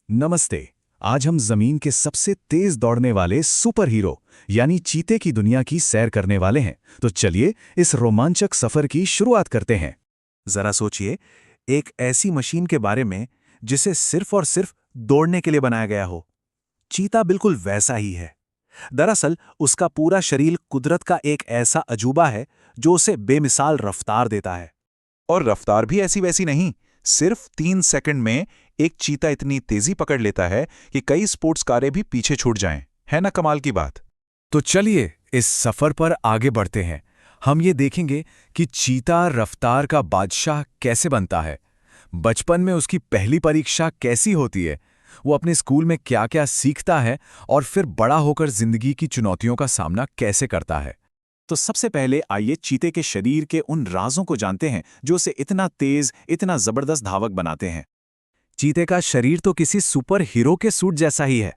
नमस्ते। आज हम जमीन के सबसे तेज दौड़ने वाले सुपर हीरो यानी चीते की दुनिया की सैर करने वाले हैं। तो चलिए इस रोमांचक सफर की शुरुआत करते हैं। जरा सोचिए, एक ऐसी मशीन के बारे में जिसे सिर्फ और सिर्फ दौड़ने के लिए बनाया गया हो। चीता बिल्कुल वैसा ही है। दरअसल उसका पूरा शरीर कुदरत का एक ऐसा अजूबा है जो उसे बेमिसाल रफ्तार देता है। और रफ्तार भी ऐसी वैसी नहीं, सिर्फ 3 सेकंड में एक चीता इतनी तेजी पकड़ लेता है कि कई स्पोर्ट्स कारें भी पीछे छूट जाएं। है ना कमाल की बात। तो चलिए इस सफर पर आगे बढ़ते हैं। हम ये देखेंगे कि चीता रफ्तार का बादशाह कैसे बनता है, बचपन में उसकी पहली परीक्षा कैसी होती है, वो अपने स्कूल में क्या-क्या सीखता है और फिर बड़ा होकर जिंदगी की चुनौतियों का सामना कैसे करता है। तो सबसे पहले आइए चीते के शरीर के उन राजों को जानते हैं जो उसे इतना तेज, इतना जबरदस्त धावक बनाते हैं। चीते का शरीर तो किसी सुपर हीरो के सूट जैसा ही है।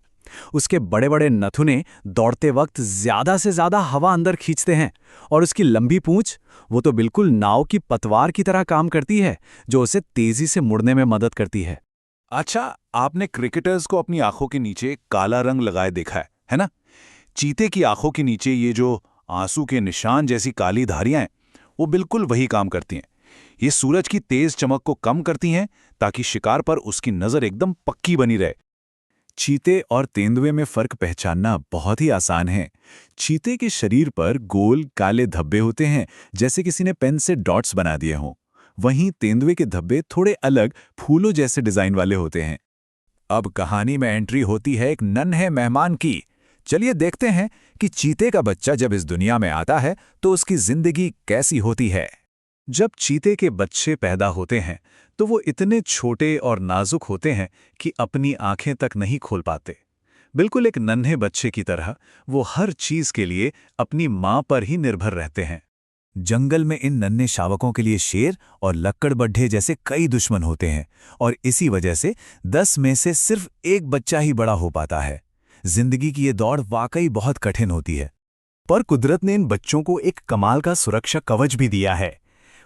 उसके बड़े बड़े नथुने दौड़ते वक्त ज्यादा से ज्यादा हवा अंदर खींचते हैं और उसकी लंबी पूंछ, वो तो बिल्कुल नाव की पतवार की तरह काम करती है, जो उसे तेजी से मुड़ने में मदद करती है। अच्छा, आपने क्रिकेटर्स को अपनी आंखों के नीचे काला रंग लगाए देखा है ना? चीते की आंखों के नीचे ये जो आंसू के निशान जैसी काली धारियां हैं, वो बिल्कुल वही काम करती हैं। ये सूरज की तेज चमक को कम करती हैं ताकि शिकार पर उसकी नजर एकदम पक्की बनी रहे। चीते और तेंदुए में फर्क पहचानना बहुत ही आसान है। चीते के शरीर पर गोल काले धब्बे होते हैं, जैसे किसी ने पेन से डॉट्स बना दिए हों। वहीं तेंदुए के धब्बे थोड़े अलग, फूलों जैसे डिजाइन वाले होते हैं। अब कहानी में एंट्री होती है एक नन्हे मेहमान की। चलिए देखते हैं कि चीते का बच्चा जब इस दुनिया में आता है तो उसकी जिंदगी कैसी होती है। जब चीते के बच्चे पैदा होते हैं तो वो इतने छोटे और नाजुक होते हैं कि अपनी आंखें तक नहीं खोल पाते। बिल्कुल एक नन्हे बच्चे की तरह वो हर चीज के लिए अपनी मां पर ही निर्भर रहते हैं। जंगल में इन नन्हे शावकों के लिए शेर और लक्कड़बड्ढे जैसे कई दुश्मन होते हैं और इसी वजह से 10 में से सिर्फ एक बच्चा ही बड़ा हो पाता है। जिंदगी की ये दौड़ वाकई बहुत कठिन होती है, पर कुदरत ने इन बच्चों को एक कमाल का सुरक्षा कवच भी दिया है।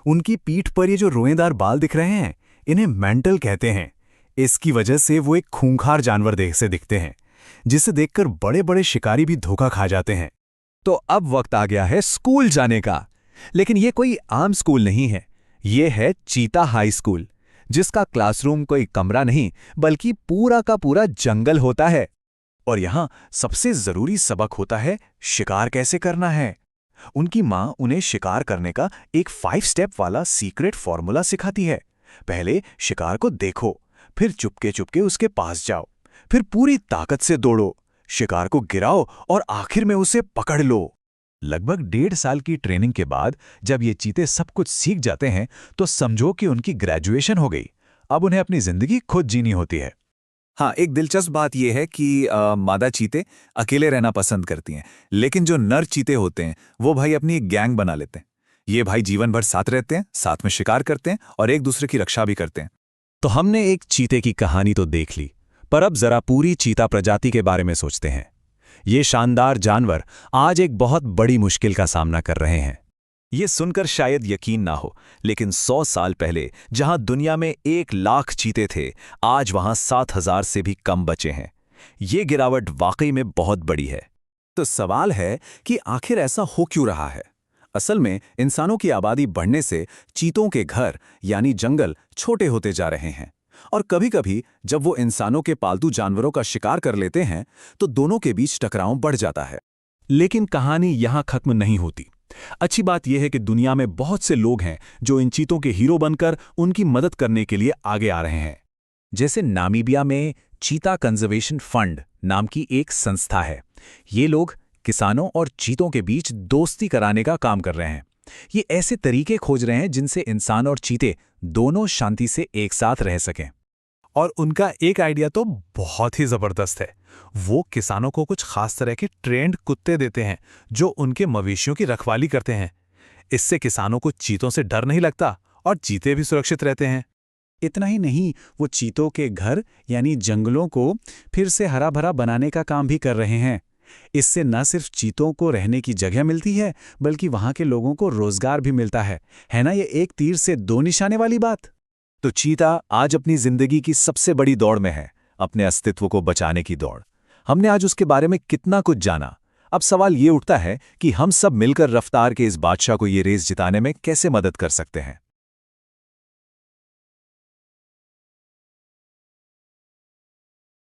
उनकी पीठ पर ये जो रोएंदार बाल दिख रहे हैं, इन्हें मैंटल कहते हैं। इसकी वजह से वो एक खूंखार जानवर से दिखते हैं, जिसे देखकर बड़े बड़े शिकारी भी धोखा खा जाते हैं। तो अब वक्त आ गया है स्कूल जाने का। लेकिन ये कोई आम स्कूल नहीं है, ये है चीता हाई स्कूल, जिसका क्लासरूम कोई कमरा नहीं बल्कि पूरा का पूरा जंगल होता है। और यहाँ सबसे जरूरी सबक होता है शिकार कैसे करना है। उनकी माँ उन्हें शिकार करने का एक 5 स्टेप वाला सीक्रेट फॉर्मूला सिखाती है। पहले शिकार को देखो, फिर चुपके चुपके उसके पास जाओ, फिर पूरी ताकत से दौड़ो, शिकार को गिराओ और आखिर में उसे पकड़ लो। लगभग 1.5 साल की ट्रेनिंग के बाद जब ये चीते सब कुछ सीख जाते हैं तो समझो कि उनकी ग्रेजुएशन हो गई। अब उन्हें अपनी जिंदगी खुद जीनी होती है। हाँ, एक दिलचस्प बात यह है कि मादा चीते अकेले रहना पसंद करती हैं, लेकिन जो नर चीते होते हैं वो भाई अपनी एक गैंग बना लेते हैं। ये भाई जीवन भर साथ रहते हैं, साथ में शिकार करते हैं और एक दूसरे की रक्षा भी करते हैं। तो हमने एक चीते की कहानी तो देख ली, पर अब जरा पूरी चीता प्रजाति के बारे में सोचते हैं। ये शानदार जानवर आज एक बहुत बड़ी मुश्किल का सामना कर रहे हैं। ये सुनकर शायद यकीन ना हो, लेकिन 100 साल पहले जहां दुनिया में 1 लाख चीते थे, आज वहां 7,000 से भी कम बचे हैं। ये गिरावट वाकई में बहुत बड़ी है। तो सवाल है कि आखिर ऐसा हो क्यों रहा है। असल में इंसानों की आबादी बढ़ने से चीतों के घर यानी जंगल छोटे होते जा रहे हैं, और कभी-कभी जब वो इंसानों के पालतू जानवरों का शिकार कर लेते हैं तो दोनों के बीच टकराव बढ़ जाता है। लेकिन कहानी यहां खत्म नहीं होती। अच्छी बात यह है कि दुनिया में बहुत से लोग हैं जो इन चीतों के हीरो बनकर उनकी मदद करने के लिए आगे आ रहे हैं। जैसे नामीबिया में चीता कंजर्वेशन फंड नाम की एक संस्था है। ये लोग किसानों और चीतों के बीच दोस्ती कराने का काम कर रहे हैं। ये ऐसे तरीके खोज रहे हैं जिनसे इंसान और चीते दोनों शांति से एक साथ रह सकें। और उनका एक आइडिया तो बहुत ही जबरदस्त है। वो किसानों को कुछ खास तरह के ट्रेंड कुत्ते देते हैं जो उनके मवेशियों की रखवाली करते हैं। इससे किसानों को चीतों से डर नहीं लगता और चीते भी सुरक्षित रहते हैं। इतना ही नहीं, वो चीतों के घर यानी जंगलों को फिर से हरा भरा बनाने का काम भी कर रहे हैं। इससे न सिर्फ चीतों को रहने की जगह मिलती है, बल्कि वहां के लोगों को रोजगार भी मिलता है ना? ये एक तीर से 2 निशाने वाली बात। तो चीता आज अपनी जिंदगी की सबसे बड़ी दौड़ में है। अपने अस्तित्व को बचाने की दौड़। हमने आज उसके बारे में कितना कुछ जाना। अब सवाल ये उठता है कि हम सब मिलकर रफ्तार के इस बादशाह को ये रेस जिताने में कैसे मदद कर सकते हैं।